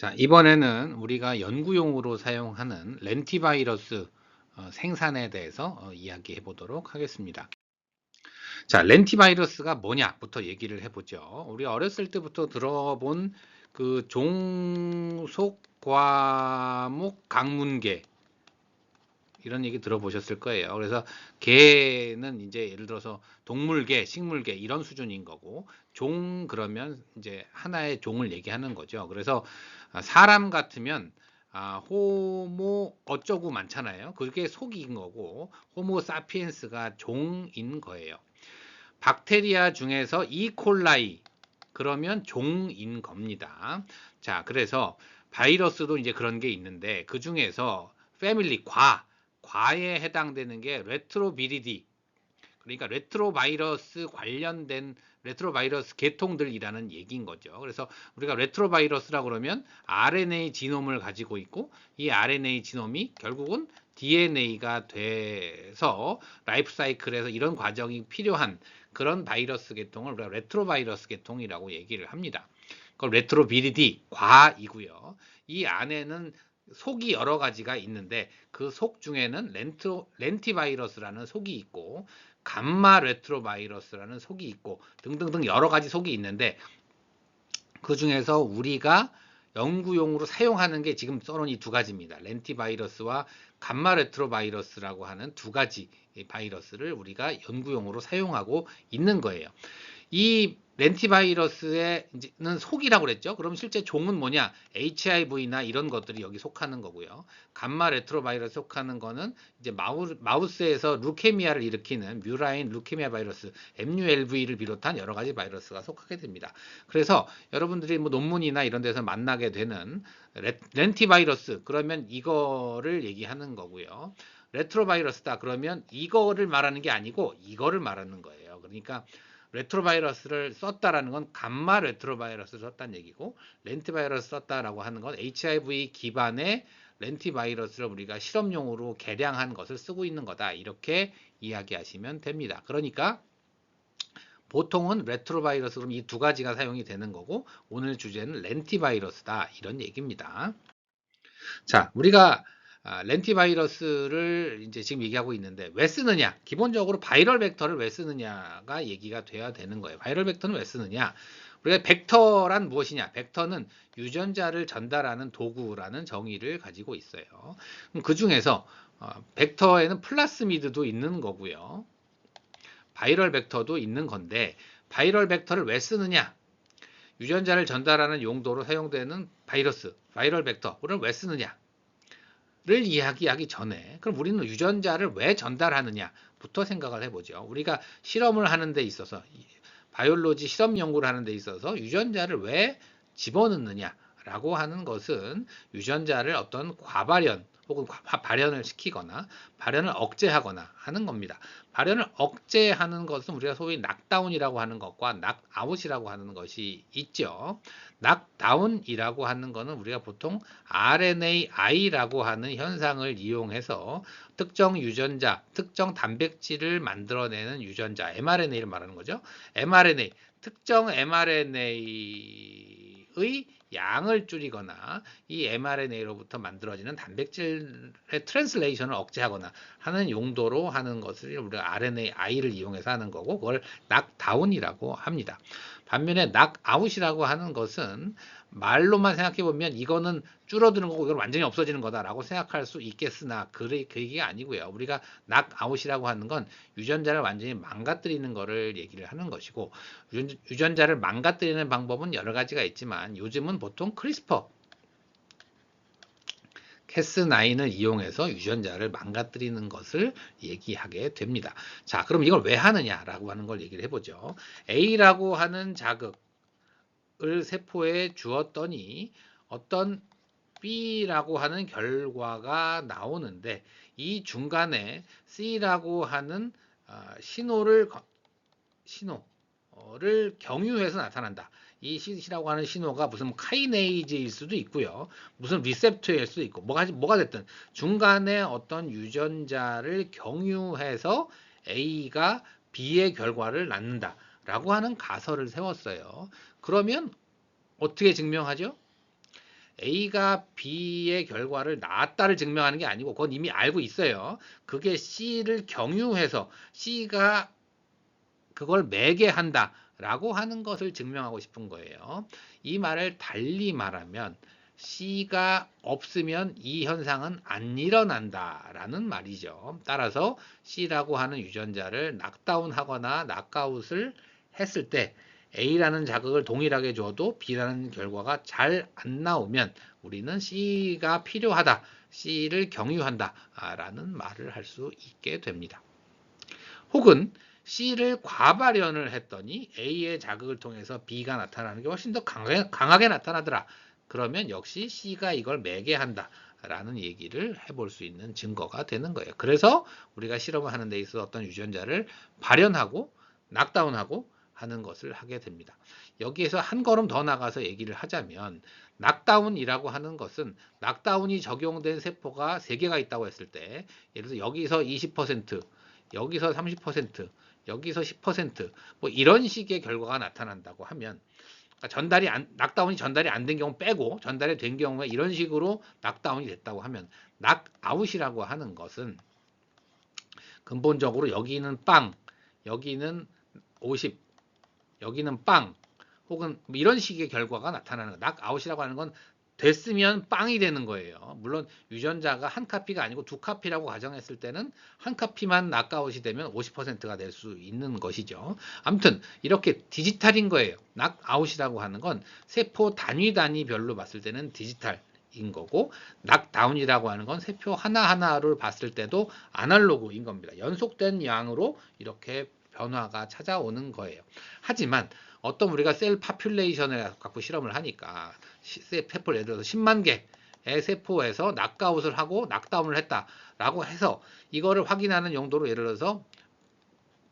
자, 이번에는 우리가 연구용으로 사용하는 렌티바이러스 생산에 대해서 이야기해 보도록 하겠습니다. 자, 렌티바이러스가 뭐냐부터 얘기를 해보죠. 우리 어렸을 때부터 들어본 그 종속 과목 강문계 이런 얘기 들어보셨을 거예요. 그래서 개는 이제 예를 들어서 동물계, 식물계 이런 수준인 거고, 종 그러면 이제 하나의 종을 얘기하는 거죠. 그래서 사람 같으면 호모 어쩌고 많잖아요. 그게 속인 거고, 호모 사피엔스가 종인 거예요. 박테리아 중에서 이콜라이 그러면 종인 겁니다. 자, 그래서 바이러스도 이제 그런 게 있는데 그 중에서 패밀리 과에 해당되는 게 레트로비리디, 그러니까 레트로바이러스 관련된 레트로바이러스 계통들이라는 얘기인 거죠. 그래서 우리가 레트로바이러스라 그러면 RNA 지놈을 가지고 있고 이 RNA 지놈이 결국은 DNA가 돼서 라이프 사이클에서 이런 과정이 필요한 그런 바이러스 계통을 우리가 레트로바이러스 계통이라고 얘기를 합니다. 그걸 레트로비리디 과이고요. 이 안에는 속이 여러 가지가 있는데 그 속 중에는 렌티바이러스라는 속이 있고 감마 레트로바이러스라는 속이 있고 등등등 여러 가지 속이 있는데 그 중에서 우리가 연구용으로 사용하는 게 지금 써놓은 이 두 가지입니다. 렌티바이러스와 감마 레트로바이러스라고 하는 두 가지 바이러스를 우리가 연구용으로 사용하고 있는 거예요. 이 렌티바이러스는 속이라고 그랬죠. 그럼 실제 종은 뭐냐? HIV나 이런 것들이 여기 속하는 거고요. 감마 레트로바이러스 속하는 거는 이제 마우스에서 루케미아를 일으키는 뮤라인 루케미아 바이러스, MULV를 비롯한 여러 가지 바이러스가 속하게 됩니다. 그래서 여러분들이 뭐 논문이나 이런 데서 만나게 되는 렌티바이러스 그러면 이거를 얘기하는 거고요. 레트로바이러스다 그러면 이거를 말하는 게 아니고 이거를 말하는 거예요. 그러니까 레트로바이러스를 썼다라는 건 감마 레트로바이러스를 썼다는 얘기고 렌티바이러스 썼다라고 하는 건 HIV 기반의 렌티바이러스를 우리가 실험용으로 개량한 것을 쓰고 있는 거다. 이렇게 이야기하시면 됩니다. 그러니까 보통은 레트로바이러스 그럼 이 두 가지가 사용이 되는 거고 오늘 주제는 렌티바이러스다. 이런 얘기입니다. 자, 우리가 렌티바이러스를 이제 지금 얘기하고 있는데 왜 쓰느냐? 기본적으로 바이럴 벡터를 왜 쓰느냐가 얘기가 돼야 되는 거예요. 바이럴 벡터는 왜 쓰느냐? 우리가 벡터란 무엇이냐? 벡터는 유전자를 전달하는 도구라는 정의를 가지고 있어요. 그 중에서 벡터에는 플라스미드도 있는 거고요. 바이럴 벡터도 있는 건데 바이럴 벡터를 왜 쓰느냐? 유전자를 전달하는 용도로 사용되는 바이러스, 바이럴 벡터를 왜 쓰느냐? 를 이야기하기 전에 그럼 우리는 유전자를 왜 전달하느냐부터 생각을 해보죠. 우리가 실험을 하는 데 있어서 바이올로지 실험 연구를 하는 데 있어서 유전자를 왜 집어넣느냐라고 하는 것은 유전자를 어떤 과발현 혹은 발현을 시키거나 발현을 억제하거나 하는 겁니다. 발현을 억제하는 것은 우리가 소위 낙다운이라고 하는 것과 낙아웃이라고 하는 것이 있죠. 낙다운이라고 하는 것은 우리가 보통 RNAi라고 하는 현상을 이용해서 특정 유전자, 특정 단백질을 만들어내는 유전자, mRNA를 말하는 거죠. mRNA, 특정 mRNA의 양을 줄이거나 이 mRNA로부터 만들어지는 단백질의 트랜슬레이션을 억제하거나 하는 용도로 하는 것을 우리가 RNAi를 이용해서 하는 거고 그걸 낙다운이라고 합니다. 반면에 낙아웃이라고 하는 것은 말로만 생각해보면 이거는 줄어드는 거고 이건 완전히 없어지는 거다라고 생각할 수 있겠으나 그게 아니고요. 우리가 낙아웃이라고 하는 건 유전자를 완전히 망가뜨리는 거를 얘기를 하는 것이고 유전자를 망가뜨리는 방법은 여러 가지가 있지만 요즘은 보통 크리스퍼 캐스9을 이용해서 유전자를 망가뜨리는 것을 얘기하게 됩니다. 자, 그럼 이걸 왜 하느냐라고 하는 걸 얘기를 해보죠. A라고 하는 자극을 세포에 주었더니 어떤 B라고 하는 결과가 나오는데 이 중간에 C라고 하는 신호를 경유해서 나타난다. 이 C라고 하는 신호가 무슨 카이네이즈일 수도 있고요. 무슨 리셉터일 수도 있고 뭐가 됐든 중간에 어떤 유전자를 경유해서 A가 B의 결과를 낳는다. 라고 하는 가설을 세웠어요. 그러면 어떻게 증명하죠? A가 B의 결과를 낳았다를 증명하는 게 아니고 그건 이미 알고 있어요. 그게 C를 경유해서 C가 그걸 매개한다 라고 하는 것을 증명하고 싶은 거예요. 이 말을 달리 말하면 C가 없으면 이 현상은 안 일어난다 라는 말이죠. 따라서 C라고 하는 유전자를 낙다운하거나 낙아웃을 했을 때 A라는 자극을 동일하게 줘도 B라는 결과가 잘 안 나오면 우리는 C가 필요하다, C를 경유한다 라는 말을 할 수 있게 됩니다. 혹은 C를 과발현을 했더니 A의 자극을 통해서 B가 나타나는 게 훨씬 더 강하게 나타나더라. 그러면 역시 C가 이걸 매개한다 라는 얘기를 해볼 수 있는 증거가 되는 거예요. 그래서 우리가 실험을 하는 데 있어서 어떤 유전자를 발현하고 낙다운하고 하는 것을 하게 됩니다. 여기에서 한 걸음 더 나가서 얘기를 하자면 낙다운이라고 하는 것은 낙다운이 적용된 세포가 3개가 있다고 했을 때 예를 들어서 여기서 20%, 여기서 30%, 여기서 10%뭐 이런 식의 결과가 나타난다고 하면 낙다운이 전달이 안 된 경우 빼고 전달이 된 경우에 이런 식으로 낙다운이 됐다고 하면 낙아웃이라고 하는 것은 근본적으로 여기는 빵, 여기는 50, 여기는 빵 혹은 이런 식의 결과가 나타나는 거예요. 낙아웃이라고 하는 건 됐으면 빵이 되는 거예요. 물론 유전자가 한 카피가 아니고 2카피라고 가정했을 때는 한 카피만 낙아웃이 되면 50%가 될 수 있는 것이죠. 아무튼 이렇게 디지털인 거예요. 낙아웃이라고 하는 건 세포 단위별로 봤을 때는 디지털인 거고 낙다운이라고 하는 건 세포 하나하나를 봤을 때도 아날로그인 겁니다. 연속된 양으로 이렇게 변화가 찾아오는 거예요. 하지만 어떤 우리가 셀 파퓰레이션을 갖고 실험을 하니까 세포를 예를 들어서 10만 개의 세포에서 낙아웃을 하고 낙다운을 했다라고 해서 이거를 확인하는 용도로 예를 들어서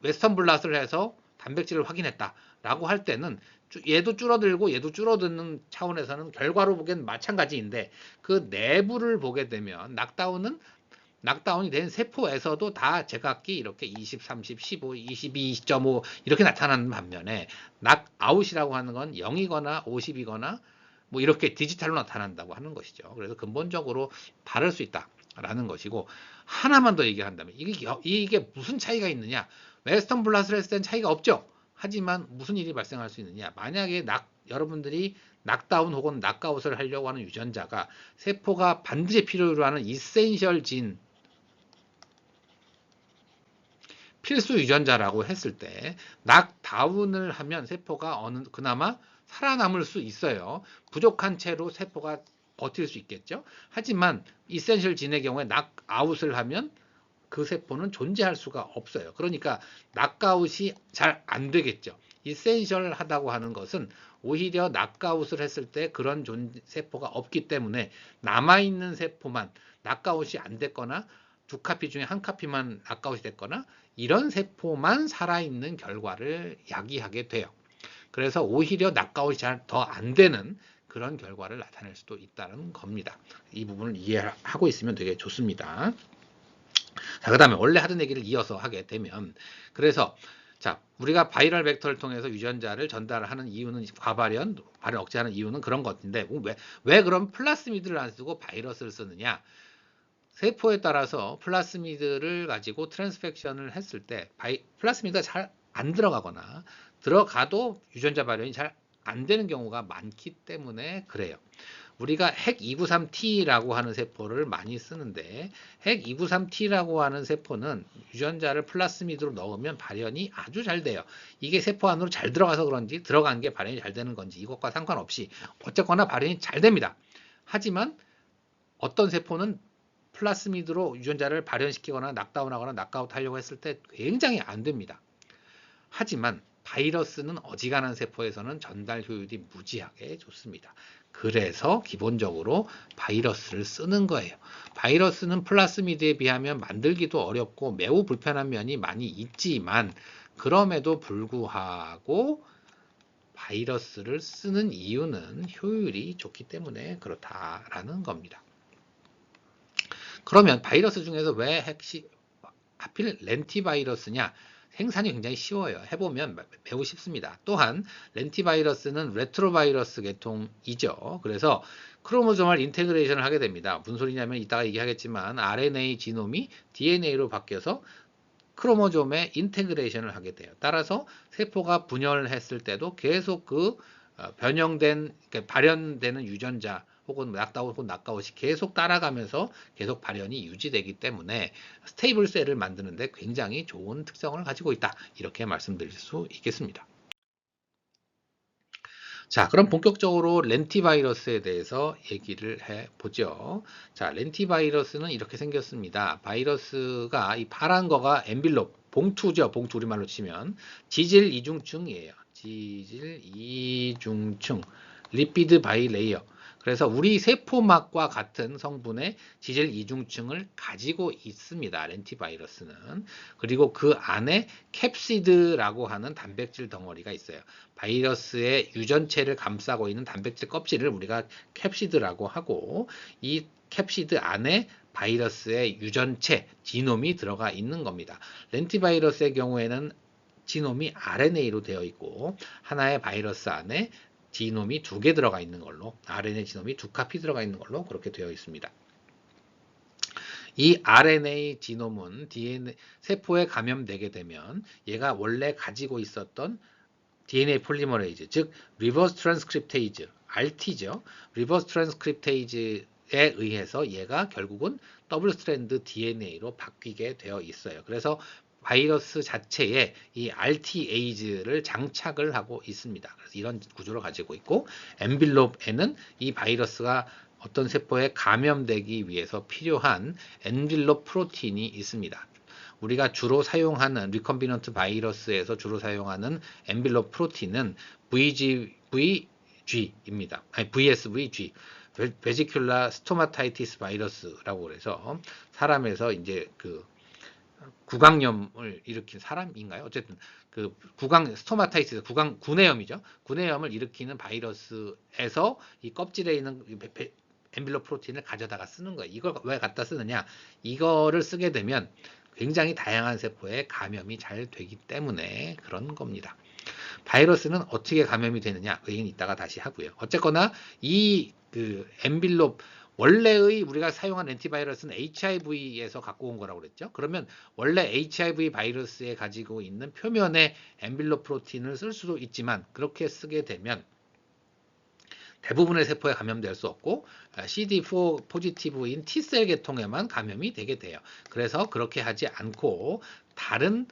웨스턴 블라스를 해서 단백질을 확인했다라고 할 때는 얘도 줄어들고 얘도 줄어드는 차원에서는 결과로 보기엔 마찬가지인데 그 내부를 보게 되면 낙다운이 된 세포에서도 다 제각기 이렇게 20, 30, 15, 22, 20.5 이렇게 나타나는 반면에 낙아웃이라고 하는 건 0이거나 50이거나 뭐 이렇게 디지털로 나타난다고 하는 것이죠. 그래서 근본적으로 다를 수 있다라는 것이고 하나만 더 얘기한다면 이게 무슨 차이가 있느냐? 웨스턴 블라스를 했을 땐 차이가 없죠. 하지만 무슨 일이 발생할 수 있느냐? 만약에 여러분들이 낙다운 혹은 낙아웃을 하려고 하는 유전자가 세포가 반드시 필요로 하는 이센셜 진 필수 유전자라고 했을 때 낙다운을 하면 세포가 그나마 살아남을 수 있어요. 부족한 채로 세포가 버틸 수 있겠죠. 하지만 이센셜 진의 경우에 낙아웃을 하면 그 세포는 존재할 수가 없어요. 그러니까 낙아웃이 잘 안 되겠죠. 이센셜 하다고 하는 것은 오히려 낙아웃을 했을 때 그런 세포가 없기 때문에 남아있는 세포만 낙아웃이 안 됐거나 2카피 중에 1카피만 낙아웃이 됐거나 이런 세포만 살아있는 결과를 야기하게 돼요. 그래서 오히려 낙아웃이 잘 더 안 되는 그런 결과를 나타낼 수도 있다는 겁니다. 이 부분을 이해하고 있으면 되게 좋습니다. 자, 그 다음에 원래 하던 얘기를 이어서 하게 되면 그래서 자, 우리가 바이럴 벡터를 통해서 유전자를 전달하는 이유는 발현 억제하는 이유는 그런 것인데 왜 그럼 플라스미드를 안 쓰고 바이러스를 쓰느냐? 세포에 따라서 플라스미드를 가지고 트랜스펙션을 했을 때 플라스미드가 잘 안 들어가거나 들어가도 유전자 발현이 잘 안 되는 경우가 많기 때문에 그래요. 우리가 핵293T라고 하는 세포를 많이 쓰는데 핵293T라고 하는 세포는 유전자를 플라스미드로 넣으면 발현이 아주 잘 돼요. 이게 세포 안으로 잘 들어가서 그런지 들어간 게 발현이 잘 되는 건지 이것과 상관없이 어쨌거나 발현이 잘 됩니다. 하지만 어떤 세포는 플라스미드로 유전자를 발현시키거나 낙다운하거나 낙아웃 하려고 했을 때 굉장히 안 됩니다. 하지만 바이러스는 어지간한 세포에서는 전달 효율이 무지하게 좋습니다. 그래서 기본적으로 바이러스를 쓰는 거예요. 바이러스는 플라스미드에 비하면 만들기도 어렵고 매우 불편한 면이 많이 있지만 그럼에도 불구하고 바이러스를 쓰는 이유는 효율이 좋기 때문에 그렇다라는 겁니다. 그러면 바이러스 중에서 왜 하필 렌티바이러스냐? 생산이 굉장히 쉬워요. 해보면 매우 쉽습니다. 또한 렌티바이러스는 레트로바이러스 계통이죠. 그래서 크로모소말 인테그레이션을 하게 됩니다. 무슨 소리냐면 이따가 얘기하겠지만 RNA 지놈이 DNA로 바뀌어서 크로모솜에 인테그레이션을 하게 돼요. 따라서 세포가 분열했을 때도 계속 그 변형된, 그러니까 발현되는 유전자 혹은 낙타웃 혹은 낙가웃이 계속 따라가면서 계속 발현이 유지되기 때문에 스테이블 셀을 만드는데 굉장히 좋은 특성을 가지고 있다. 이렇게 말씀드릴 수 있겠습니다. 자, 그럼 본격적으로 렌티바이러스에 대해서 얘기를 해보죠. 자, 렌티바이러스는 이렇게 생겼습니다. 바이러스가 이 파란 거가 엔빌롭, 봉투죠. 봉투 우리말로 치면 지질 이중층이에요. 지질 이중층, 리피드 바이레이어. 그래서 우리 세포막과 같은 성분의 지질 이중층을 가지고 있습니다. 렌티바이러스는. 그리고 그 안에 캡시드라고 하는 단백질 덩어리가 있어요. 바이러스의 유전체를 감싸고 있는 단백질 껍질을 우리가 캡시드라고 하고, 이 캡시드 안에 바이러스의 유전체, 지놈이 들어가 있는 겁니다. 렌티바이러스의 경우에는 지놈이 RNA로 되어 있고, 하나의 바이러스 안에 지놈이 2개 들어가 있는 걸로, RNA 지놈이 2카피 들어가 있는 걸로 그렇게 되어 있습니다. 이 RNA 지놈은 DNA, 세포에 감염되게 되면 얘가 원래 가지고 있었던 DNA 폴리머레이즈, 즉 리버스 트랜스크립테이즈, RT죠. 리버스 트랜스크립테이즈에 의해서 얘가 결국은 더블 스트랜드 DNA로 바뀌게 되어 있어요. 그래서 바이러스 자체에 이 RTAs를 장착을 하고 있습니다. 그래서 이런 구조를 가지고 있고, 엔빌롭에는 이 바이러스가 어떤 세포에 감염되기 위해서 필요한 엔빌롭 프로틴이 있습니다. 우리가 주로 사용하는 리컴비넌트 바이러스에서 주로 사용하는 엔빌롭 프로틴은 VGVG입니다. 아니, VSVG, 베지큘라 스토마타이티스 바이러스라고 그래서 사람에서 이제 그 구강염을 일으킨 사람인가요? 어쨌든 그 구강 스토마타이티스, 구내염이죠. 구내염을 일으키는 바이러스에서 이 껍질에 있는 엔빌롭 프로틴을 가져다가 쓰는 거예요. 이걸 왜 갖다 쓰느냐? 이거를 쓰게 되면 굉장히 다양한 세포에 감염이 잘 되기 때문에 그런 겁니다. 바이러스는 어떻게 감염이 되느냐? 그 얘기는 이따가 다시 하고요. 어쨌거나 이 그 엔빌롭, 원래의 우리가 사용한 엔티바이러스는 HIV에서 갖고 온 거라고 그랬죠. 그러면 원래 HIV 바이러스에 가지고 있는 표면에 엔빌롭 프로틴을 쓸 수도 있지만, 그렇게 쓰게 되면 대부분의 세포에 감염될 수 없고 CD4 포지티브인 T셀 계통에만 감염이 되게 돼요. 그래서 그렇게 하지 않고 다른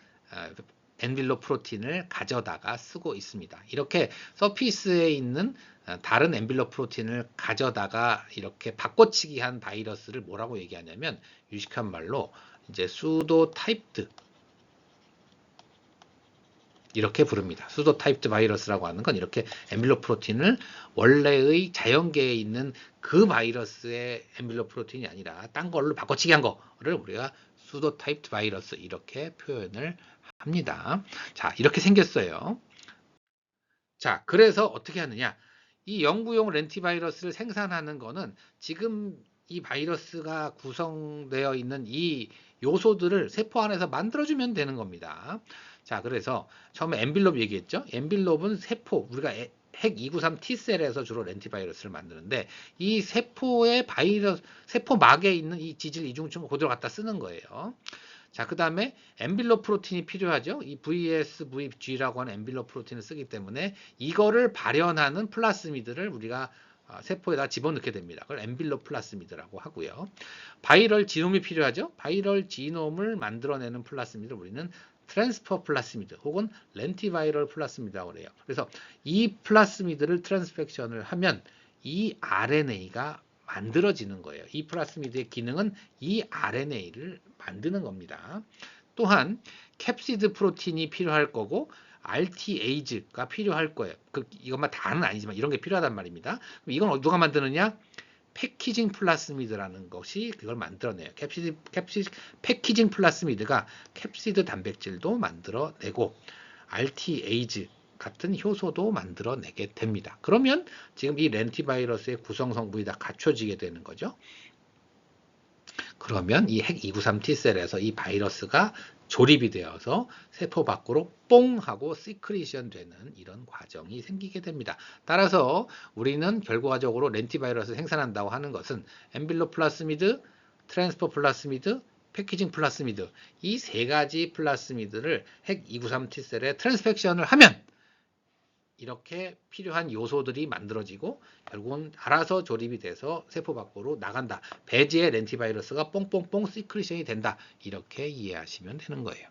엔빌롭 프로틴을 가져다가 쓰고 있습니다. 이렇게 서피스에 있는 다른 엔빌롭 프로틴을 가져다가 이렇게 바꿔치기 한 바이러스를 뭐라고 얘기하냐면, 유식한 말로 이제 수도 타입드, 이렇게 부릅니다. 수도 타입드 바이러스라고 하는 건 이렇게 엔빌롭 프로틴을 원래의 자연계에 있는 그 바이러스의 엔빌롭 프로틴이 아니라 딴 걸로 바꿔치기 한 거를 우리가 수도 타입드 바이러스 이렇게 표현을 합니다. 자, 이렇게 생겼어요. 자, 그래서 어떻게 하느냐? 이 영구용 렌티바이러스를 생산하는 거는 지금 이 바이러스가 구성되어 있는 이 요소들을 세포 안에서 만들어주면 되는 겁니다. 자, 그래서 처음에 엔빌롭 얘기했죠? 엔빌롭은 세포, 우리가 핵 293 T셀에서 주로 렌티바이러스를 만드는데, 이 세포의 바이러스, 세포막에 있는 이 지질 이중층을 그대로 갖다 쓰는 거예요. 자, 그 다음에 엔빌롭 프로틴이 필요하죠. 이 VSVG라고 하는 엔빌롭 프로틴을 쓰기 때문에 이거를 발현하는 플라스미드를 우리가 세포에다 집어넣게 됩니다. 그걸 엔빌롭 플라스미드라고 하고요. 바이럴 지놈이 필요하죠. 바이럴 지놈을 만들어내는 플라스미드를 우리는 트랜스퍼 플라스미드 혹은 렌티바이럴 플라스미드라고 그래요. 그래서 이 플라스미드를 트랜스펙션을 하면 이 RNA가 만들어지는 거예요. 이 플라스미드의 기능은 이 RNA를 만드는 겁니다. 또한 캡시드 프로틴이 필요할 거고 RTAs가 필요할 거예요. 이것만 다는 아니지만 이런 게 필요하단 말입니다. 이건 누가 만드느냐? 패키징 플라스미드라는 것이 그걸 만들어내요. 패키징 플라스미드가 캡시드 단백질도 만들어내고 RTAs 같은 효소도 만들어내게 됩니다. 그러면 지금 이 렌티바이러스의 구성 성분이 다 갖춰지게 되는 거죠. 그러면 이 핵 293 T셀에서 이 바이러스가 조립이 되어서 세포 밖으로 뽕 하고 시크리션 되는 이런 과정이 생기게 됩니다. 따라서 우리는 결과적으로 렌티바이러스 생산한다고 하는 것은 엔빌롭 플라스미드, 트랜스퍼 플라스미드, 패키징 플라스미드, 이 세 가지 플라스미드를 핵 293 T셀에 트랜스펙션을 하면 이렇게 필요한 요소들이 만들어지고 결국은 알아서 조립이 돼서 세포 밖으로 나간다. 배지의 렌티바이러스가 뽕뽕뽕 시크리션이 된다. 이렇게 이해하시면 되는 거예요.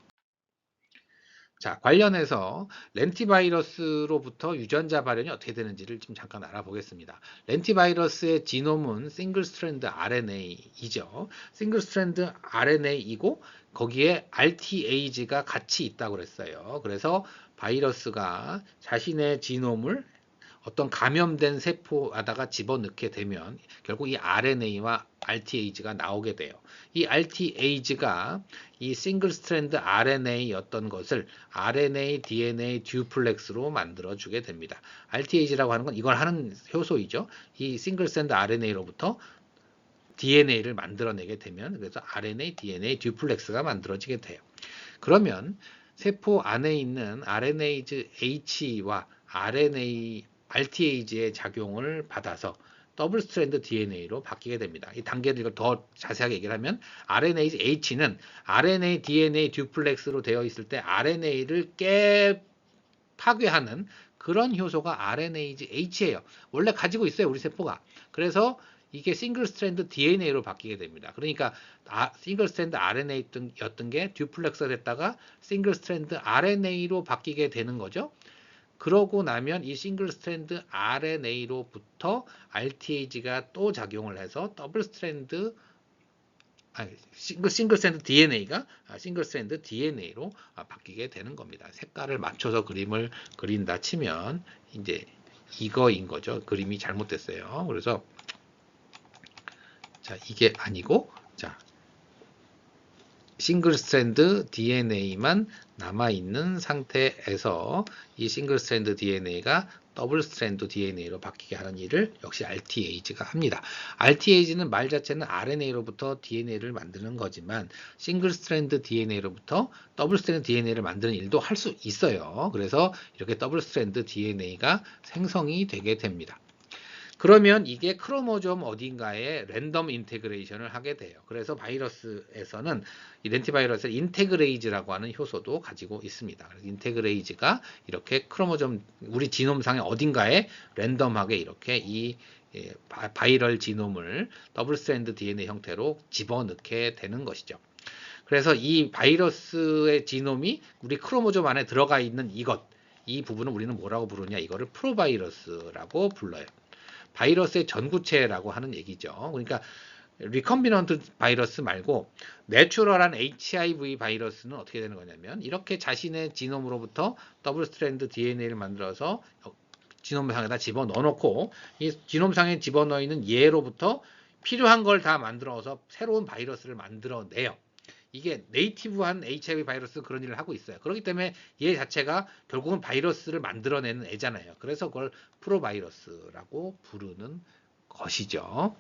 자, 관련해서 렌티바이러스로부터 유전자 발현이 어떻게 되는지를 좀 잠깐 알아보겠습니다. 렌티바이러스의 지놈은 싱글 스트랜드 RNA이죠. 싱글 스트랜드 RNA이고 거기에 RTAG가 같이 있다고 그랬어요. 그래서 바이러스가 자신의 지놈을 어떤 감염된 세포에다가 집어넣게 되면 결국 이 RNA와 RTAG가 나오게 돼요. 이 RTAG가 이 싱글 스트랜드 RNA였던 것을 RNA, DNA 듀플렉스로 만들어주게 됩니다. RTAG라고 하는 건 이걸 하는 효소이죠. 이 싱글 스트랜드 RNA로부터 DNA를 만들어내게 되면 그래서 RNA, DNA 듀플렉스가 만들어지게 돼요. 그러면 세포 안에 있는 RNase-H와 RTAG의 작용을 받아서 더블 스트랜드 DNA로 바뀌게 됩니다. 이 단계를 이걸 더 자세하게 얘기를 하면 RNase-H는 RNA, DNA 듀플렉스로 되어 있을 때 RNA를 파괴하는 그런 효소가 RNase-H예요. 원래 가지고 있어요, 우리 세포가. 그래서 이게 싱글 스트랜드 DNA로 바뀌게 됩니다. 그러니까 싱글 스트랜드 RNA였던 게 듀플렉스가 됐다가 싱글 스트랜드 RNA로 바뀌게 되는 거죠. 그러고 나면 이 싱글 스트랜드 RNA로부터 RTAG가 또 작용을 해서 더블 스트랜드 싱글 스트랜드 DNA가 싱글 스트랜드 DNA로 바뀌게 되는 겁니다. 색깔을 맞춰서 그림을 그린다 치면 이제 이거인 거죠. 그림이 잘못됐어요. 그래서 자, 이게 아니고 자, 싱글 스트랜드 DNA만 남아있는 상태에서 이 싱글 스트랜드 DNA가 더블 스트랜드 DNA로 바뀌게 하는 일을 역시 RTAG가 합니다. RTAG는 말 자체는 RNA로부터 DNA를 만드는 거지만 싱글 스트랜드 DNA로부터 더블 스트랜드 DNA를 만드는 일도 할 수 있어요. 그래서 이렇게 더블 스트랜드 DNA가 생성이 되게 됩니다. 그러면 이게 크로모좀 어딘가에 랜덤 인테그레이션을 하게 돼요. 그래서 바이러스에서는 이 렌티바이러스의 인테그레이즈라고 하는 효소도 가지고 있습니다. 그래서 인테그레이즈가 이렇게 크로모점 우리 지놈상의 어딘가에 랜덤하게 이렇게 이 바이럴 지놈을 더블 스트랜드 DNA 형태로 집어넣게 되는 것이죠. 그래서 이 바이러스의 지놈이 우리 크로모점 안에 들어가 있는 이 부분을 우리는 뭐라고 부르냐? 이거를 프로바이러스라고 불러요. 바이러스의 전구체라고 하는 얘기죠. 그러니까 리컴비넌트 바이러스 말고 내추럴한 HIV 바이러스는 어떻게 되는 거냐면 이렇게 자신의 지놈으로부터 더블 스트랜드 DNA를 만들어서 지놈상에다 집어넣어 놓고 이 지놈상에 집어넣어 있는 얘로부터 필요한 걸 다 만들어서 새로운 바이러스를 만들어내요. 이게 네이티브한 HIV 바이러스 그런 일을 하고 있어요. 그렇기 때문에 얘 자체가 결국은 바이러스를 만들어내는 애잖아요. 그래서 그걸 프로바이러스라고 부르는 것이죠.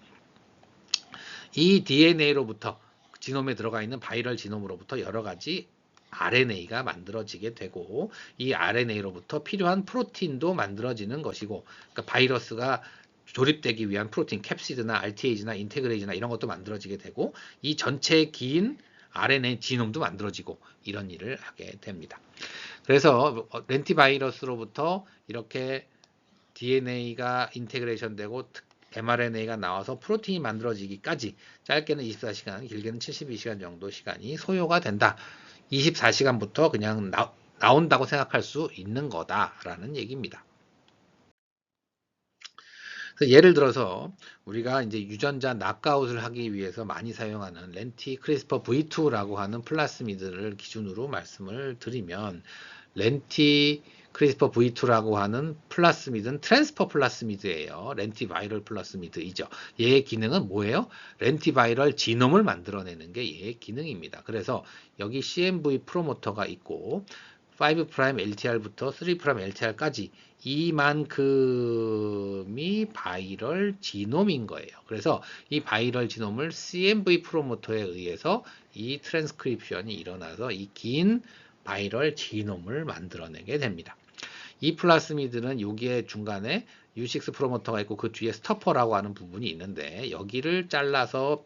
이 DNA로부터 지놈에 들어가 있는 바이럴 지놈으로부터 여러 가지 RNA가 만들어지게 되고 이 RNA로부터 필요한 프로틴도 만들어지는 것이고 그러니까 바이러스가 조립되기 위한 프로틴, 캡시드나 RTAG나 인테그레이즈나 이런 것도 만들어지게 되고 이 전체 긴 RNA 지놈도 만들어지고 이런 일을 하게 됩니다. 그래서 렌티바이러스로부터 이렇게 DNA가 인테그레이션 되고 mRNA가 나와서 프로틴이 만들어지기까지 짧게는 24시간, 길게는 72시간 정도 시간이 소요가 된다. 24시간부터 그냥 나온다고 생각할 수 있는 거다라는 얘기입니다. 예를 들어서 우리가 이제 유전자 낙아웃을 하기 위해서 많이 사용하는 렌티 크리스퍼 V2라고 하는 플라스미드를 기준으로 말씀을 드리면 렌티 크리스퍼 V2라고 하는 플라스미드는 트랜스퍼 플라스미드예요. 렌티바이럴 플라스미드이죠. 얘의 기능은 뭐예요? 렌티바이럴 지놈을 만들어내는 게 얘의 기능입니다. 그래서 여기 CMV 프로모터가 있고 5' LTR부터 3' LTR까지 이만큼이 바이럴 지놈인 거예요. 그래서 이 바이럴 지놈을 CMV 프로모터에 의해서 이 트랜스크립션이 일어나서 이 긴 바이럴 지놈을 만들어내게 됩니다. 이 플라스미드는 여기에 중간에 U6 프로모터가 있고 그 뒤에 스토퍼라고 하는 부분이 있는데 여기를 잘라서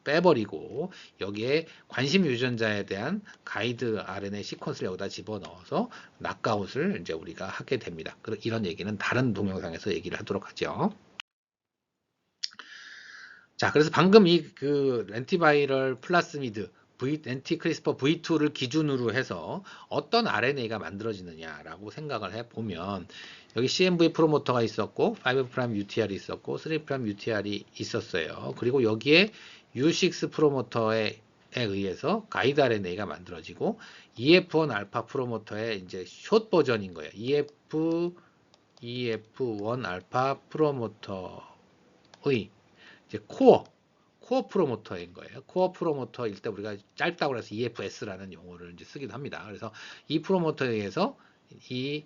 빼버리고 여기에 관심 유전자에 대한 가이드 RNA 시퀀스를 여기다 집어넣어서 낙아웃을 이제 우리가 하게 됩니다. 이런 얘기는 다른 동영상에서 얘기를 하도록 하죠. 자, 그래서 방금 이 그 렌티바이럴 플라스미드 엔티크리스퍼 V2를 기준으로 해서 어떤 RNA가 만들어지느냐라고 생각을 해보면 여기 CMV 프로모터가 있었고 5' UTR이 있었고 3' UTR이 있었어요. 그리고 여기에 U6 프로모터에 의해서 가이드 RNA가 만들어지고 EF1 알파 프로모터의 이제 숏 버전인 거예요. EF1 알파 프로모터의 이제 코어 프로모터인 거예요. 코어 프로모터일 때 우리가 짧다고 해서 EFS라는 용어를 이제 쓰기도 합니다. 그래서 이 프로모터에 의해서 이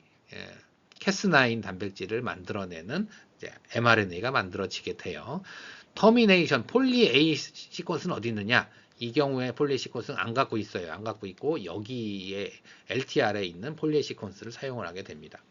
캐스9 단백질을 만들어내는 이제 mRNA가 만들어지게 돼요. 터미네이션 폴리 A 시퀀스는 어디 있느냐? 이 경우에 폴리 시퀀스는 안 갖고 있어요. 안 갖고 있고 여기에 LTR에 있는 폴리 시퀀스를 사용을 하게 됩니다.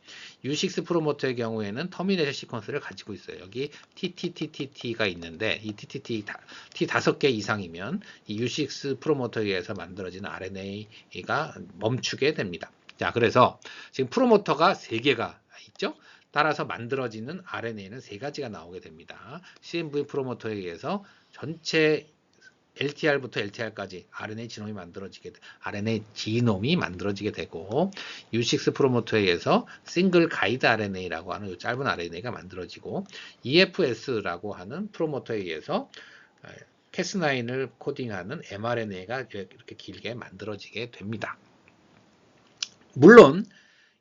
U6 프로모터의 경우에는 터미네이션 시퀀스를 가지고 있어요. 여기 TTTTT가 있는데 이 TTT T 5개 이상이면 이 U6 프로모터에 의해서 만들어지는 RNA가 멈추게 됩니다. 자, 그래서 지금 프로모터가 3개가 있죠. 따라서 만들어지는 RNA는 3가지가 나오게 됩니다. CMV 프로모터에 의해서 전체 LTR부터 LTR까지 RNA 지놈이 만들어지게 되고 U6 프로모터에 의해서 싱글 가이드 RNA라고 하는 이 짧은 RNA가 만들어지고 EFS라고 하는 프로모터에 의해서 Cas9을 코딩하는 mRNA가 이렇게 길게 만들어지게 됩니다. 물론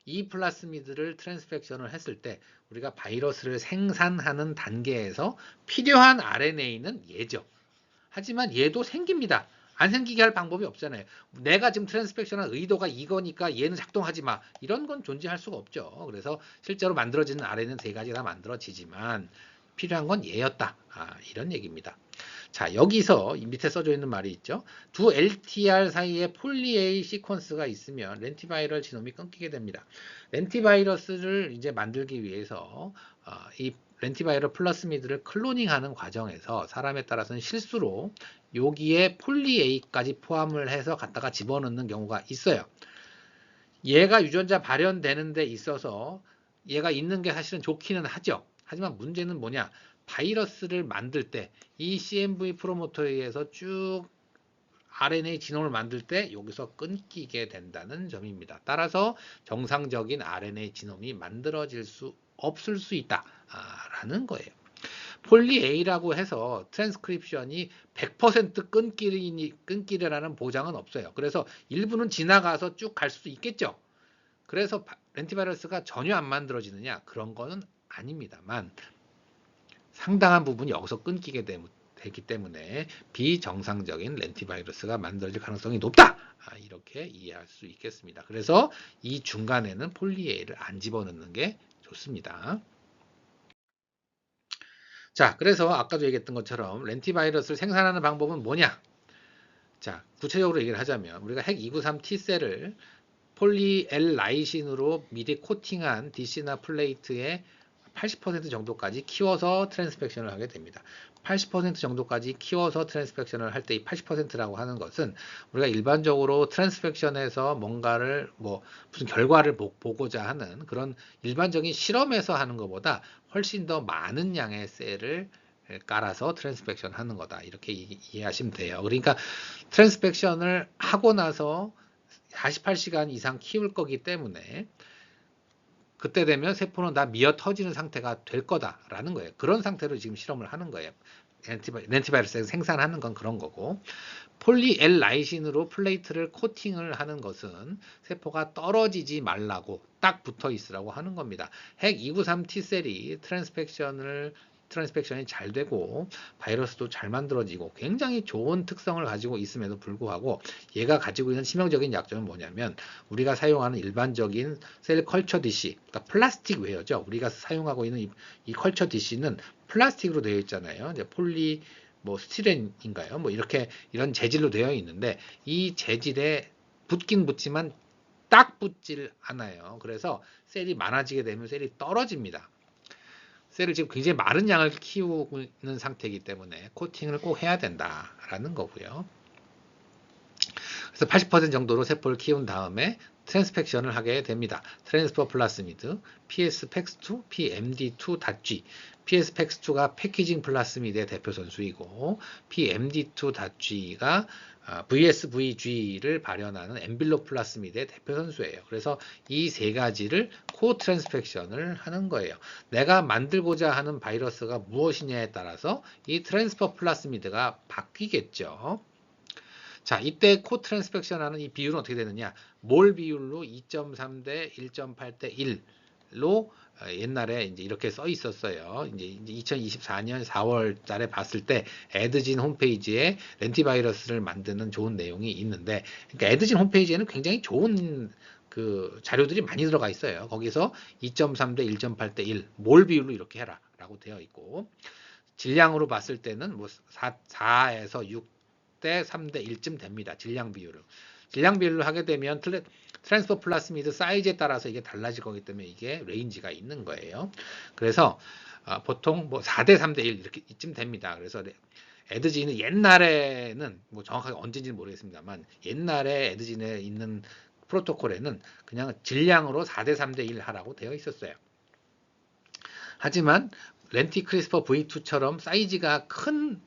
이 플라스미드를 트랜스펙션을 했을 때 우리가 바이러스를 생산하는 단계에서 필요한 RNA는 얘죠. 하지만 얘도 생깁니다. 안 생기게 할 방법이 없잖아요. 내가 지금 트랜스펙션한 의도가 이거니까 얘는 작동하지 마. 이런 건 존재할 수가 없죠. 그래서 실제로 만들어지는 RNA는 3가지 다 만들어지지만 필요한 건 얘였다. 이런 얘기입니다. 자, 여기서 밑에 써져 있는 말이 있죠. 두 LTR 사이에 폴리 A 시퀀스가 있으면 렌티바이럴 지놈이 끊기게 됩니다. 렌티바이러스를 이제 만들기 위해서 이 렌티바이럴 플라스미드를 클로닝하는 과정에서 사람에 따라서는 실수로 여기에 폴리 A까지 포함을 해서 갖다가 집어넣는 경우가 있어요. 얘가 유전자 발현되는 데 있어서 얘가 있는 게 사실은 좋기는 하죠. 하지만 문제는 뭐냐? 바이러스를 만들 때 이 CMV 프로모터에 의해서 쭉 RNA 지놈을 만들 때 여기서 끊기게 된다는 점입니다. 따라서 정상적인 RNA 지놈이 만들어질 수 없을 수 있다라는 거예요. 폴리 A라고 해서 트랜스크립션이 100% 끊기리라는 보장은 없어요. 그래서 일부는 지나가서 쭉 갈 수도 있겠죠. 그래서 렌티바이러스가 전혀 안 만들어지느냐? 그런 거는 아닙니다만 상당한 부분이 여기서 끊기게 되기 때문에 비정상적인 렌티바이러스가 만들어질 가능성이 높다. 이렇게 이해할 수 있겠습니다. 그래서 이 중간에는 폴리에를 안 집어넣는 게 좋습니다. 자, 그래서 아까도 얘기했던 것처럼 렌티바이러스를 생산하는 방법은 뭐냐? 자, 구체적으로 얘기를 하자면 우리가 핵 293 T셀을 폴리 L 라이신으로 미리 코팅한 DC나 플레이트에 80% 정도까지 키워서 트랜스펙션을 하게 됩니다. 80% 정도까지 키워서 트랜스펙션을 할 때 이 80%라고 하는 것은 우리가 일반적으로 트랜스펙션에서 뭔가를 무슨 결과를 보고자 하는 그런 일반적인 실험에서 하는 것보다 훨씬 더 많은 양의 셀을 깔아서 트랜스펙션 하는 거다. 이렇게 이해하시면 돼요. 그러니까 트랜스펙션을 하고 나서 48시간 이상 키울 거기 때문에 그때 되면 세포는 다 미어 터지는 상태가 될 거다라는 거예요. 그런 상태로 지금 실험을 하는 거예요. 렌티바이러스 생산하는 건 그런 거고 폴리 L 라이신으로 플레이트를 코팅을 하는 것은 세포가 떨어지지 말라고 딱 붙어 있으라고 하는 겁니다. 핵 293 T셀이 트랜스펙션이 잘 되고 바이러스도 잘 만들어지고 굉장히 좋은 특성을 가지고 있음에도 불구하고 얘가 가지고 있는 치명적인 약점은 뭐냐면 우리가 사용하는 일반적인 셀 컬처 디시, 그러니까 플라스틱 웨어죠. 우리가 사용하고 있는 이 컬처 디시는 플라스틱으로 되어 있잖아요. 이제 폴리 뭐 스티렌인가요? 뭐 이렇게 이런 재질로 되어 있는데 이 재질에 붙긴 붙지만 딱 붙질 않아요. 그래서 셀이 많아지게 되면 셀이 떨어집니다. 셀을 지금 굉장히 많은 양을 키우는 상태이기 때문에 코팅을 꼭 해야 된다라는 거고요. 그래서 80% 정도로 세포를 키운 다음에 트랜스펙션을 하게 됩니다. 트랜스퍼 플라스미드, PSPEX2, PMD2.G. PSPEX2가 패키징 플라스미드의 대표 선수이고 PMD2.G가 VSVG를 발현하는 엠빌로 플라스미드의 대표 선수예요. 그래서 이 세 가지를 코 트랜스펙션을 하는 거예요. 내가 만들고자 하는 바이러스가 무엇이냐에 따라서 이 트랜스퍼 플라스미드가 바뀌겠죠. 자, 이때 코 트랜스펙션 하는 이 비율은 어떻게 되느냐? 몰 비율로 2.3 대 1.8 대 1로 옛날에 이제 이렇게 써 있었어요. 이제 2024년 4월 달에 봤을 때 에드진 홈페이지에 렌티바이러스를 만드는 좋은 내용이 있는데, 그러니까 에드진 홈페이지에는 굉장히 좋은 그 자료들이 많이 들어가 있어요. 거기서 2.3 대 1.8 대 1, 몰 비율로 이렇게 해라 라고 되어 있고, 질량으로 봤을 때는 뭐 4에서 6 대 3대 1쯤 됩니다. 질량 비율을. 질량 비율로 하게 되면 트랜스퍼 플라스미드 사이즈에 따라서 이게 달라질 거기 때문에 이게 레인지가 있는 거예요. 그래서 보통 뭐 4대 3대 1 이렇게 이쯤 됩니다. 그래서 에드진은 옛날에는 뭐 정확하게 언제인지는 모르겠습니다만 옛날에 에드진에 있는 프로토콜에는 그냥 질량으로 4대 3대 1 하라고 되어 있었어요. 하지만 렌티 크리스퍼 V2처럼 사이즈가 큰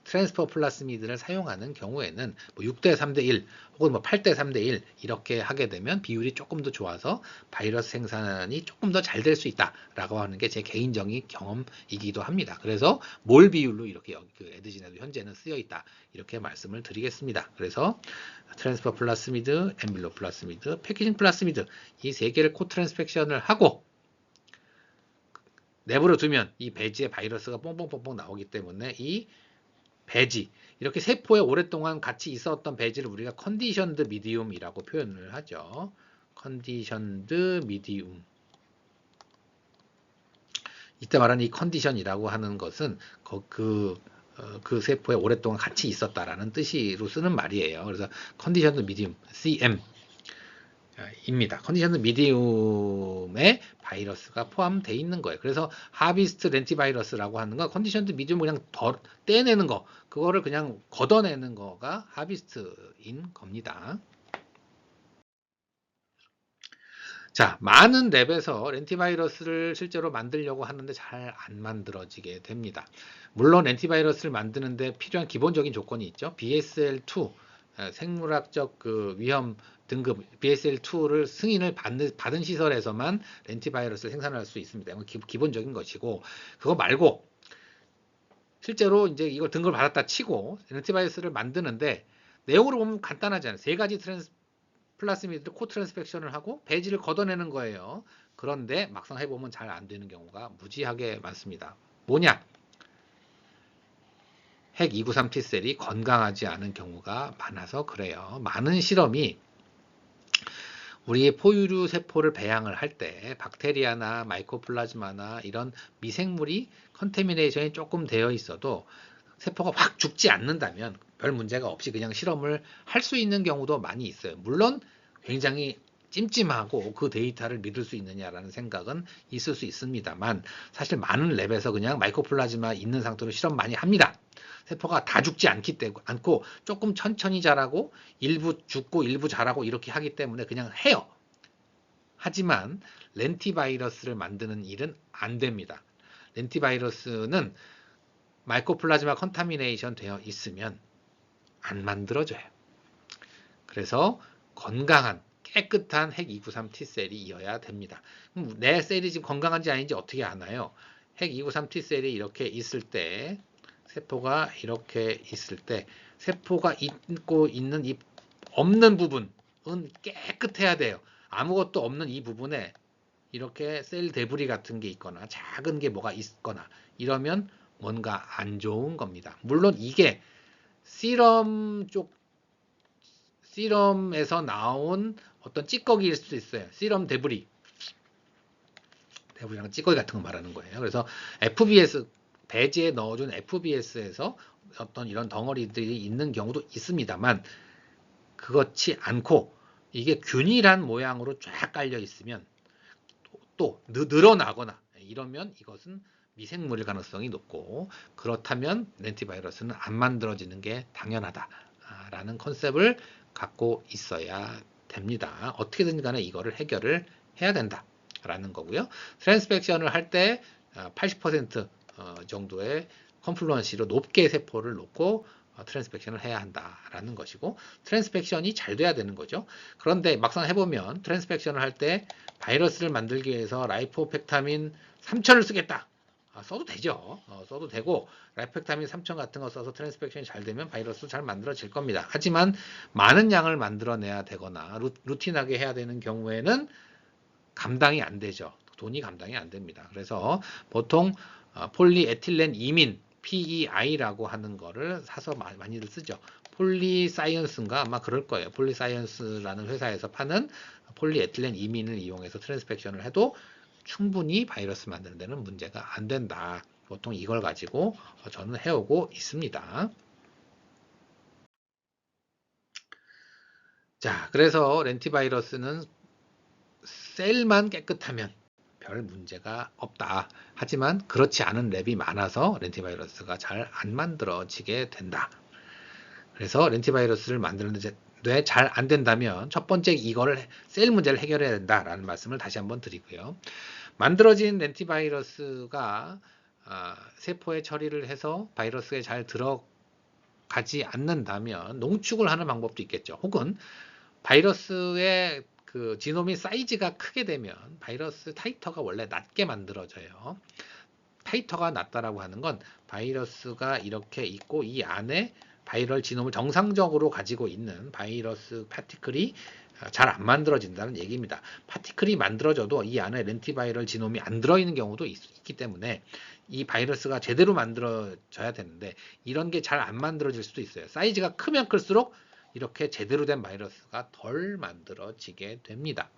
트랜스퍼 플라스미드를 사용하는 경우에는 뭐 6대 3대 1 혹은 뭐 8대 3대 1 이렇게 하게 되면 비율이 조금 더 좋아서 바이러스 생산이 조금 더 잘 될 수 있다라고 하는 게 제 개인적인 경험이기도 합니다. 그래서 몰 비율로 이렇게 그 에드진에도 현재는 쓰여 있다 이렇게 말씀을 드리겠습니다. 그래서 트랜스퍼 플라스미드, 엠빌로 플라스미드, 패키징 플라스미드 이 세 개를 코 트랜스펙션을 하고 내버려 두면 이 배지에 바이러스가 뽕뽕뽕뽕 나오기 때문에 이 배지, 이렇게 세포에 오랫동안 같이 있었던 배지를 우리가 컨디션드 미디움이라고 표현을 하죠. 컨디션드 미디움. 이때 말하는 이 컨디션이라고 하는 것은 그 세포에 오랫동안 같이 있었다라는 뜻으로 쓰는 말이에요. 그래서 컨디션드 미디움, CM. 입니다. 컨디션 미디움에 바이러스가 포함되어 있는 거예요. 그래서 하비스트 렌티바이러스라고 하는 건 컨디션드 미디움 그냥 떼내는 거, 그거를 그냥 걷어내는 거가 하비스트인 겁니다. 자, 많은 랩에서 렌티바이러스를 실제로 만들려고 하는데 잘 안 만들어지게 됩니다. 물론 렌티바이러스를 만드는데 필요한 기본적인 조건이 있죠. BSL2 생물학적 그 위험 등급 BSL2를 승인을 받은 시설에서만 렌티바이러스를 생산할 수 있습니다. 이건 기본적인 것이고, 그거 말고 실제로 이제 이걸 등급을 받았다 치고 렌티바이러스를 만드는데 내용으로 보면 간단하잖아요. 세 가지 플라스미드 코 트랜스펙션을 하고 배지를 걷어내는 거예요. 그런데 막상 해보면 잘 안 되는 경우가 무지하게 많습니다. 뭐냐? 핵 293 T셀이 건강하지 않은 경우가 많아서 그래요. 많은 실험이 우리의 포유류 세포를 배양을 할 때 박테리아나 마이코플라즈마나 이런 미생물이 컨테미네이션이 조금 되어 있어도 세포가 확 죽지 않는다면 별 문제가 없이 그냥 실험을 할 수 있는 경우도 많이 있어요. 물론 굉장히 찜찜하고 그 데이터를 믿을 수 있느냐라는 생각은 있을 수 있습니다만 사실 많은 랩에서 그냥 마이코플라즈마 있는 상태로 실험 많이 합니다. 세포가 다 죽지 않고 조금 천천히 자라고 일부 죽고 일부 자라고 이렇게 하기 때문에 그냥 해요. 하지만 렌티바이러스를 만드는 일은 안 됩니다. 렌티바이러스는 마이코플라즈마 컨타미네이션 되어 있으면 안 만들어져요. 그래서 건강한 깨끗한 핵 293 T셀이어야 됩니다. 내 셀이 지금 건강한지 아닌지 어떻게 아나요? 핵 293 T셀이 이렇게 있을 때 세포가 이렇게 있을 때 세포가 있고 있는 이 없는 부분은 깨끗해야 돼요. 아무것도 없는 이 부분에 이렇게 셀 데브리 같은 게 있거나 작은 게 뭐가 있거나 이러면 뭔가 안 좋은 겁니다. 물론 이게 시럼에서 나온 어떤 찌꺼기일 수도 있어요. 시럼 데브리랑 찌꺼기 같은 거 말하는 거예요. 그래서 FBS 배지에 넣어준 FBS에서 어떤 이런 덩어리들이 있는 경우도 있습니다만 그렇지 않고 이게 균일한 모양으로 쫙 깔려 있으면 또 늘어나거나 이러면 이것은 미생물일 가능성이 높고 그렇다면 렌티바이러스는 안 만들어지는 게 당연하다라는 컨셉을 갖고 있어야 됩니다. 어떻게든 간에 이거를 해결을 해야 된다라는 거고요. 트랜스펙션을 할 때 80% 정도의 컴플루언시로 높게 세포를 놓고 트랜스펙션을 해야 한다라는 것이고 트랜스펙션이 잘 돼야 되는 거죠. 그런데 막상 해보면 트랜스펙션을 할 때 바이러스를 만들기 위해서 라이포펙타민 3000을 쓰겠다. 써도 되죠. 써도 되고 라이포펙타민 3000 같은 거 써서 트랜스펙션이 잘 되면 바이러스 잘 만들어질 겁니다. 하지만 많은 양을 만들어내야 되거나 루틴하게 해야 되는 경우에는 감당이 안 되죠. 돈이 감당이 안 됩니다. 그래서 보통 폴리에틸렌 이민 PEI라고 하는 거를 사서 많이들 쓰죠. 폴리사이언스인가 아마 그럴 거예요. 폴리사이언스라는 회사에서 파는 폴리에틸렌 이민을 이용해서 트랜스펙션을 해도 충분히 바이러스 만드는 데는 문제가 안 된다. 보통 이걸 가지고 저는 해오고 있습니다. 자, 그래서 렌티바이러스는 셀만 깨끗하면 별 문제가 없다. 하지만 그렇지 않은 랩이 많아서 렌티바이러스가 잘 안 만들어지게 된다. 그래서 렌티바이러스를 만드는데 잘 안 된다면 첫 번째 이거를 셀 문제를 해결해야 된다라는 말씀을 다시 한번 드리고요. 만들어진 렌티바이러스가 세포에 처리를 해서 바이러스에 잘 들어가지 않는다면 농축을 하는 방법도 있겠죠. 혹은 바이러스의 그 지노미 사이즈가 크게 되면 바이러스 타이터가 원래 낮게 만들어져요. 타이터가 낮다라고 하는 건 바이러스가 이렇게 있고 이 안에 바이럴 지놈을 정상적으로 가지고 있는 바이러스 파티클이 잘 안 만들어진다는 얘기입니다. 파티클이 만들어져도 이 안에 렌티바이럴 지놈이 안 들어있는 경우도 있기 때문에 이 바이러스가 제대로 만들어져야 되는데 이런 게 잘 안 만들어질 수도 있어요. 사이즈가 크면 클수록 이렇게 제대로 된 바이러스가 덜 만들어지게 됩니다.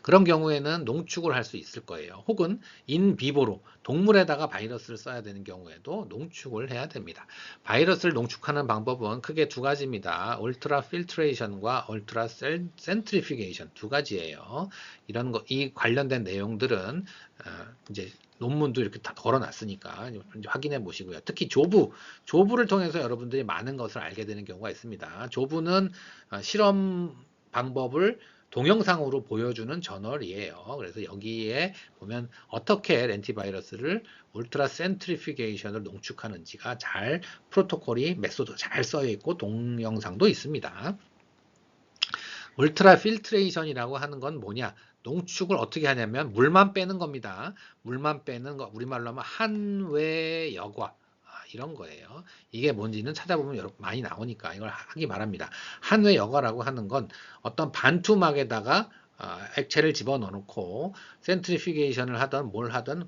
그런 경우에는 농축을 할 수 있을 거예요. 혹은 인비보로 동물에다가 바이러스를 써야 되는 경우에도 농축을 해야 됩니다. 바이러스를 농축하는 방법은 크게 두 가지입니다. 울트라 필트레이션과 울트라 센트리피게이션 두 가지예요. 이런 거, 이 관련된 내용들은 이제 논문도 이렇게 다 걸어놨으니까 확인해 보시고요. 특히 조부를 통해서 여러분들이 많은 것을 알게 되는 경우가 있습니다. 조부는 실험 방법을 동영상으로 보여주는 저널이에요. 그래서 여기에 보면 어떻게 렌티바이러스를 울트라 센트리피게이션을 농축하는지가 잘 프로토콜이 메소드 잘 써여 있고 동영상도 있습니다. 울트라 필트레이션이라고 하는 건 뭐냐? 농축을 어떻게 하냐면 물만 빼는 겁니다. 물만 빼는 거 우리말로 하면 한외여과 이런 거예요. 이게 뭔지는 찾아보면 많이 나오니까 이걸 하기 바랍니다. 한외여과라고 하는 건 어떤 반투막에다가 액체를 집어넣고 센트리피게이션을 하든 뭘 하든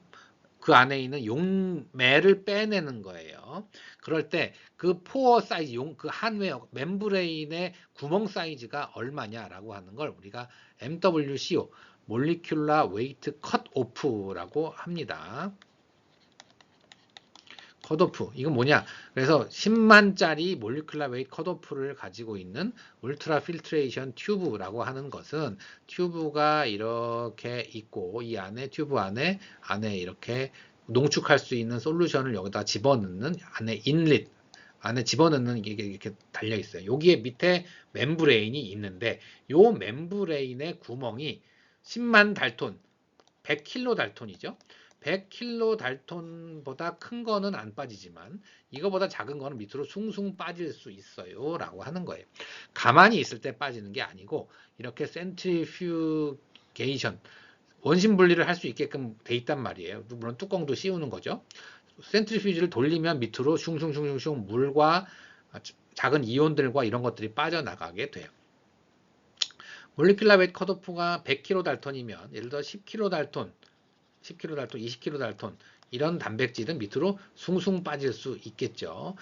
그 안에 있는 용매를 빼내는 거예요. 그럴 때 그 포어 사이즈, 그 한외 멤브레인의 구멍 사이즈가 얼마냐라고 하는 걸 우리가 MWCO, 몰리큘라 웨이트 컷 오프라고 합니다. 컷오프 이건 뭐냐? 그래서 10만짜리 몰리큘라 웨이트 컷오프를 가지고 있는 울트라 필트레이션 튜브라고 하는 것은 튜브가 이렇게 있고 이 안에 튜브 안에 이렇게 농축할 수 있는 솔루션을 여기다 집어넣는 안에 인릿 안에 집어넣는 게 이렇게 달려 있어요. 여기에 밑에 멤브레인이 있는데 요 멤브레인의 구멍이 10만 달톤, 100킬로 달톤이죠. 100킬로 달톤보다 큰 거는 안 빠지지만 이거보다 작은 거는 밑으로 숭숭 빠질 수 있어요 라고 하는 거예요. 가만히 있을 때 빠지는 게 아니고 이렇게 센트리퓨게이션 원심 분리를 할 수 있게끔 돼 있단 말이에요. 물론 뚜껑도 씌우는 거죠. 센트리퓨지를 돌리면 밑으로 슝슝슝슝 물과 작은 이온들과 이런 것들이 빠져나가게 돼요. 몰리큘라 웨이트 컷오프가 100kDalton이면 예를 들어 10kDalton, 20kDalton 이런 단백질은 밑으로 숭숭 빠질 수 있겠죠.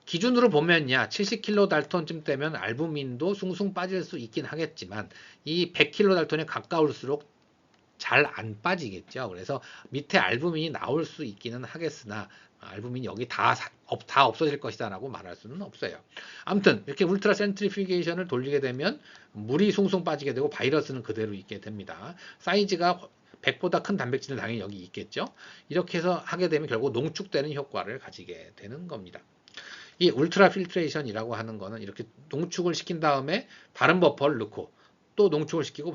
기준으로 보면야 70kDalton쯤 되면 알부민도 숭숭 빠질 수 있긴 하겠지만 이 100kDalton에 가까울수록 잘 안 빠지겠죠. 그래서 밑에 알부민이 나올 수 있기는 하겠으나 알부민이 여기 다 없어질 것이다 라고 말할 수는 없어요. 아무튼 이렇게 울트라 센트리퓨게이션을 돌리게 되면 물이 숭숭 빠지게 되고 바이러스는 그대로 있게 됩니다. 사이즈가 100보다 큰 단백질은 당연히 여기 있겠죠. 이렇게 해서 하게 되면 결국 농축되는 효과를 가지게 되는 겁니다. 이 울트라 필트레이션이라고 하는 거는 이렇게 농축을 시킨 다음에 다른 버퍼를 넣고 또 농축을 시키고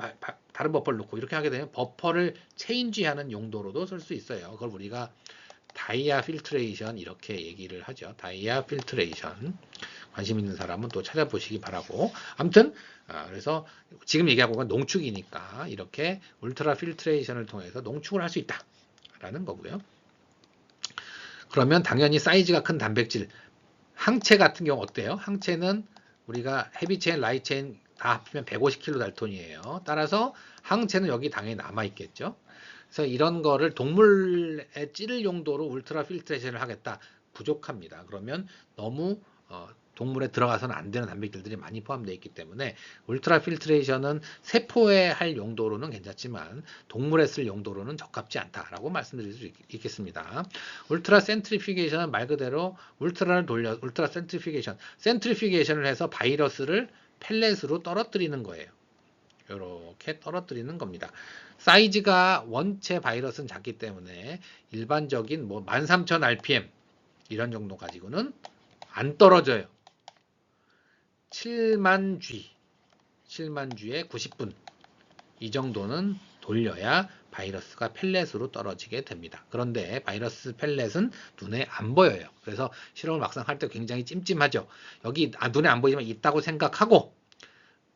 다른 버퍼를 넣고 이렇게 하게 되면 버퍼를 체인지하는 용도로도 쓸 수 있어요. 그걸 우리가 다이아 필트레이션 이렇게 얘기를 하죠. 다이아 필트레이션. 관심 있는 사람은 또 찾아보시기 바라고. 아무튼 그래서 지금 얘기하고 있는 건 농축이니까 이렇게 울트라 필트레이션을 통해서 농축을 할 수 있다라는 거고요. 그러면 당연히 사이즈가 큰 단백질 항체 같은 경우 어때요? 항체는 우리가 헤비체인, 라이트체인 다 합치면 150kDalton이에요. 따라서 항체는 여기 당연히 남아있겠죠. 그래서 이런 거를 동물에 찌를 용도로 울트라 필트레이션을 하겠다. 부족합니다. 그러면 너무 동물에 들어가서는 안 되는 단백질들이 많이 포함되어 있기 때문에 울트라 필트레이션은 세포에 할 용도로는 괜찮지만 동물에 쓸 용도로는 적합지 않다라고 말씀드릴 수 있겠습니다. 울트라 센트리퓨게이션은 말 그대로 울트라 센트리퓨게이션을 해서 바이러스를 펠렛으로 떨어뜨리는 거예요. 이렇게 떨어뜨리는 겁니다. 사이즈가 원체 바이러스는 작기 때문에 일반적인 13,000 rpm 이런 정도 가지고는 안 떨어져요. 7만 G에 90분 이 정도는 돌려야 바이러스가 펠렛으로 떨어지게 됩니다. 그런데 바이러스 펠렛은 눈에 안 보여요. 그래서 실험을 막상 할 때 굉장히 찜찜하죠. 여기 눈에 안 보이지만 있다고 생각하고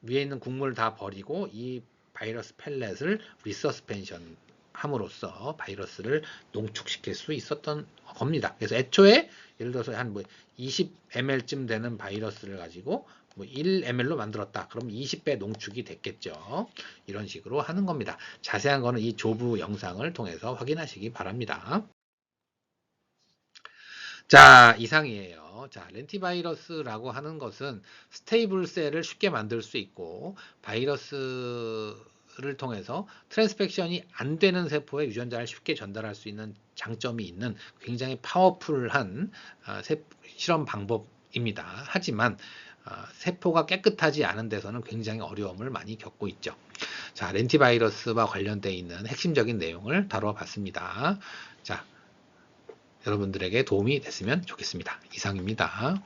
위에 있는 국물을 다 버리고 이 바이러스 펠렛을 리서스펜션 함으로써 바이러스를 농축시킬 수 있었던 겁니다. 그래서 애초에 예를 들어서 한 20ml쯤 되는 바이러스를 가지고 1ml로 만들었다. 그럼 20배 농축이 됐겠죠. 이런 식으로 하는 겁니다. 자세한 거는 이 조부 영상을 통해서 확인하시기 바랍니다. 자, 이상이에요. 자, 렌티바이러스라고 하는 것은 스테이블 셀을 쉽게 만들 수 있고 바이러스를 통해서 트랜스펙션이 안 되는 세포에 유전자를 쉽게 전달할 수 있는 장점이 있는 굉장히 파워풀한 실험 방법입니다. 하지만 세포가 깨끗하지 않은 데서는 굉장히 어려움을 많이 겪고 있죠. 자, 렌티바이러스와 관련되어 있는 핵심적인 내용을 다뤄봤습니다. 자, 여러분들에게 도움이 됐으면 좋겠습니다. 이상입니다.